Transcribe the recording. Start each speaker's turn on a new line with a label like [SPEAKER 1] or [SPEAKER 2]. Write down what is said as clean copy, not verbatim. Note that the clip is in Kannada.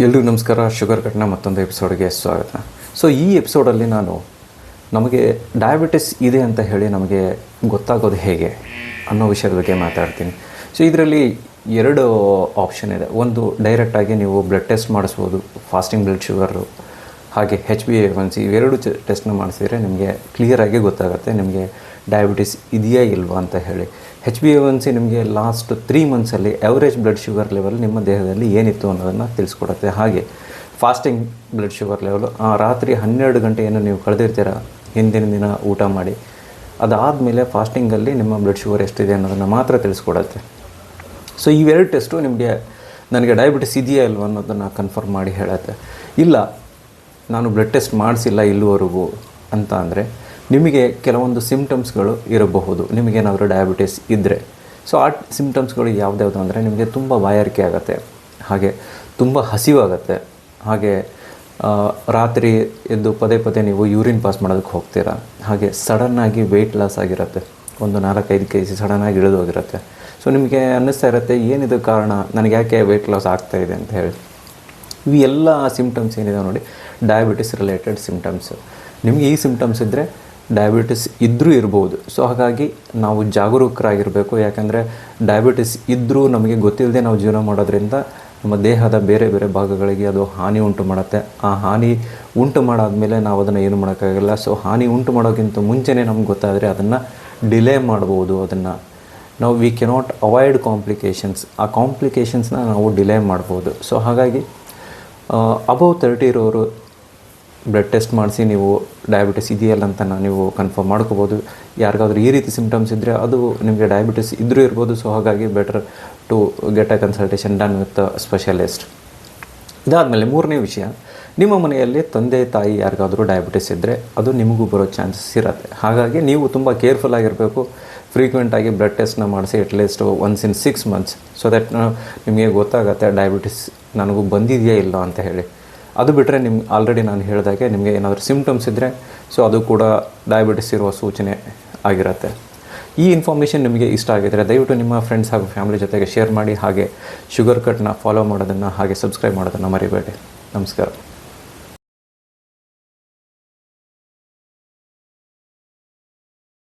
[SPEAKER 1] ಎಲ್ರಿಗೂ ನಮಸ್ಕಾರ. ಶುಗರ್ ಕಟ್ನ ಮತ್ತೊಂದು ಎಪಿಸೋಡ್ಗೆ ಸ್ವಾಗತ. ಸೊ ಈ ಎಪಿಸೋಡಲ್ಲಿ ನಾನು ನಮಗೆ ಡಯಾಬಿಟಿಸ್ ಇದೆ ಅಂತ ಹೇಳಿ ನಮಗೆ ಗೊತ್ತಾಗೋದು ಹೇಗೆ ಅನ್ನೋ ವಿಷಯದ ಬಗ್ಗೆ ಮಾತಾಡ್ತೀನಿ. ಸೊ ಇದರಲ್ಲಿ ಎರಡು ಆಪ್ಷನ್ ಇದೆ. ಒಂದು ಡೈರೆಕ್ಟಾಗಿ ನೀವು ಬ್ಲಡ್ ಟೆಸ್ಟ್ ಮಾಡಿಸ್ಬೋದು, ಫಾಸ್ಟಿಂಗ್ ಬ್ಲಡ್ ಶುಗರು ಹಾಗೆ HbA1c ಇವೆರಡು ಟೆಸ್ಟ್ನ ಮಾಡಿಸಿದರೆ ನಿಮಗೆ ಕ್ಲಿಯರಾಗಿ ಗೊತ್ತಾಗುತ್ತೆ ನಿಮಗೆ ಡಯಾಬಿಟಿಸ್ ಇದೆಯಾ ಇಲ್ವಾ ಅಂತ ಹೇಳಿ. HbA1c ನಿಮಗೆ ಲಾಸ್ಟ್ 3 ಮಂತ್ಸಲ್ಲಿ ಎವರೇಜ್ ಬ್ಲಡ್ ಶುಗರ್ ಲೆವೆಲ್ ನಿಮ್ಮ ದೇಹದಲ್ಲಿ ಏನಿತ್ತು ಅನ್ನೋದನ್ನು ತಿಳಿಸ್ಕೊಡುತ್ತೆ. ಹಾಗೆ ಫಾಸ್ಟಿಂಗ್ ಬ್ಲಡ್ ಶುಗರ್ ಲೆವೆಲು ರಾತ್ರಿ 12 ಗಂಟೆ ಏನು ನೀವು ಕಳೆದಿರ್ತೀರ ಹಿಂದಿನ ದಿನ ಊಟ ಮಾಡಿ, ಅದಾದಮೇಲೆ ಫಾಸ್ಟಿಂಗಲ್ಲಿ ನಿಮ್ಮ ಬ್ಲಡ್ ಶುಗರ್ ಎಷ್ಟಿದೆ ಅನ್ನೋದನ್ನು ಮಾತ್ರ ತಿಳಿಸ್ಕೊಡುತ್ತೆ. ಸೊ ಇವೆರಡು ಟೆಸ್ಟು ನಿಮಗೆ ನನಗೆ ಡಯಾಬಿಟಿಸ್ ಇದೆಯಾ ಇಲ್ವ ಅನ್ನೋದನ್ನು ಕನ್ಫರ್ಮ್ ಮಾಡಿ ಹೇಳುತ್ತೆ. ಇಲ್ಲ ನಾನು ಬ್ಲಡ್ ಟೆಸ್ಟ್ ಮಾಡಿಸಿಲ್ಲ ಇಲ್ಲಿವರೆಗೂ ಅಂತ ಅಂದರೆ ನಿಮಗೆ ಕೆಲವೊಂದು ಸಿಮ್ಟಮ್ಸ್ಗಳು ಇರಬಹುದು ನಿಮಗೇನಾದರೂ ಡಯಾಬಿಟಿಸ್ ಇದ್ದರೆ. ಸೊ ಆ ಸಿಮ್ಟಮ್ಸ್ಗಳು ಯಾವುದ್ಯಾವುದು ಅಂದರೆ ನಿಮಗೆ ತುಂಬ ಬಾಯಾರಿಕೆ ಆಗುತ್ತೆ, ಹಾಗೆ ತುಂಬ ಹಸಿವಾಗುತ್ತೆ, ಹಾಗೆ ರಾತ್ರಿ ಎದ್ದು ಪದೇ ಪದೇ ನೀವು ಯೂರಿನ್ ಪಾಸ್ ಮಾಡೋದಕ್ಕೆ ಹೋಗ್ತೀರಾ, ಹಾಗೆ ಸಡನ್ನಾಗಿ ವೆಯ್ಟ್ ಲಾಸ್ ಆಗಿರುತ್ತೆ, ಒಂದು 4-5 kg ಸಡನ್ನಾಗಿ ಇಳಿದು ಹೋಗಿರುತ್ತೆ. ಸೊ ನಿಮಗೆ ಅನ್ನಿಸ್ತಾ ಇರುತ್ತೆ ಏನಿದು ಕಾರಣ, ನನಗೆ ಯಾಕೆ ವೆಯ್ಟ್ ಲಾಸ್ ಆಗ್ತಾಯಿದೆ ಅಂತ ಹೇಳಿ. ಇವು ಎಲ್ಲ ಸಿಮ್ಟಮ್ಸ್ ಏನಿದೆ ನೋಡಿ ಡಯಾಬಿಟಿಸ್ ರಿಲೇಟೆಡ್ ಸಿಮ್ಟಮ್ಸ್. ನಿಮಗೆ ಈ ಸಿಮ್ಟಮ್ಸ್ ಇದ್ದರೆ ಡಯಾಬಿಟಿಸ್ ಇದ್ದರೂ ಇರ್ಬೋದು. ಸೊ ಹಾಗಾಗಿ ನಾವು ಜಾಗರೂಕರಾಗಿರಬೇಕು. ಯಾಕಂದರೆ ಡಯಾಬಿಟಿಸ್ ಇದ್ದರೂ ನಮಗೆ ಗೊತ್ತಿಲ್ಲದೆ ನಾವು ಜೀವನ ಮಾಡೋದ್ರಿಂದ ನಮ್ಮ ದೇಹದ ಬೇರೆ ಬೇರೆ ಭಾಗಗಳಿಗೆ ಅದು ಹಾನಿ ಉಂಟು ಮಾಡುತ್ತೆ. ಆ ಹಾನಿ ಉಂಟು ಮಾಡಾದಮೇಲೆ ನಾವು ಅದನ್ನು ಏನು ಮಾಡೋಕ್ಕಾಗಲ್ಲ. ಸೊ ಹಾನಿ ಉಂಟು ಮಾಡೋಕ್ಕಿಂತ ಮುಂಚೆನೇ ನಮ್ಗೆ ಗೊತ್ತಾದರೆ ಅದನ್ನು ಡಿಲೇ ಮಾಡ್ಬೋದು. ಅದನ್ನು ನಾವು ವಿ ಕೆನಾಟ್ ಅವಾಯ್ಡ್ ಕಾಂಪ್ಲಿಕೇಶನ್ಸ್. ಆ ಕಾಂಪ್ಲಿಕೇಶನ್ಸ್ನ ನಾವು ಡಿಲೇ ಮಾಡ್ಬೋದು. ಸೊ ಹಾಗಾಗಿ ಅಬೌವ್ 30 ಇರೋರು ಬ್ಲಡ್ ಟೆಸ್ಟ್ ಮಾಡಿಸಿ ನೀವು ಡಯಾಬಿಟಿಸ್ ಇದೆಯಲ್ಲ ಅಂತ ನೀವು ಕನ್ಫರ್ಮ್ ಮಾಡ್ಕೋಬೋದು. ಯಾರಿಗಾದ್ರೂ ಈ ರೀತಿ ಸಿಮ್ಟಮ್ಸ್ ಇದ್ದರೆ ಅದು ನಿಮಗೆ ಡಯಾಬಿಟಿಸ್ ಇದ್ದರೂ ಇರ್ಬೋದು. ಸೊ ಹಾಗಾಗಿ better to get a consultation done with specialist. ಇದಾದಮೇಲೆ ಮೂರನೇ ವಿಷಯ, ನಿಮ್ಮ ಮನೆಯಲ್ಲಿ ತಂದೆ ತಾಯಿ ಯಾರಿಗಾದರೂ ಡಯಾಬಿಟಿಸ್ ಇದ್ದರೆ ಅದು ನಿಮಗೂ ಬರೋ ಚಾನ್ಸಸ್ ಇರುತ್ತೆ. ಹಾಗಾಗಿ ನೀವು ತುಂಬ ಕೇರ್ಫುಲ್ ಆಗಿರಬೇಕು. ಫ್ರೀಕ್ವೆಂಟಾಗಿ ಬ್ಲಡ್ ಟೆಸ್ಟ್ನ ಮಾಡಿಸಿ at least once in 6 months. So that ನಿಮಗೆ ಗೊತ್ತಾಗುತ್ತೆ ಡಯಾಬಿಟಿಸ್ ನನಗೂ ಬಂದಿದೆಯಾ ಇಲ್ಲ ಅಂತ ಹೇಳಿ. ಅದು ಬಿಟ್ಟರೆ ನಿಮ್ಗೆ ಆಲ್ರೆಡಿ ನಾನು ಹೇಳಿದಾಗೆ ನಿಮಗೆ ಏನಾದರೂ ಸಿಮ್ಟಮ್ಸ್ ಇದ್ದರೆ ಸೊ ಅದು ಕೂಡ ಡಯಾಬಿಟಿಸ್ ಇರುವ ಸೂಚನೆ ಆಗಿರುತ್ತೆ. ಈ ಇನ್ಫಾರ್ಮೇಷನ್ ನಿಮಗೆ ಇಷ್ಟ ಆಗಿದ್ದರೆ ದಯವಿಟ್ಟು ನಿಮ್ಮ ಫ್ರೆಂಡ್ಸ್ ಹಾಗೂ ಫ್ಯಾಮಿಲಿ ಜೊತೆಗೆ ಶೇರ್ ಮಾಡಿ. ಹಾಗೆ ಶುಗರ್ ಕಟ್ನ ಫಾಲೋ ಮಾಡೋದನ್ನು ಹಾಗೆ ಸಬ್ಸ್ಕ್ರೈಬ್ ಮಾಡೋದನ್ನು ಮರಿಬೇಡಿ. ನಮಸ್ಕಾರ.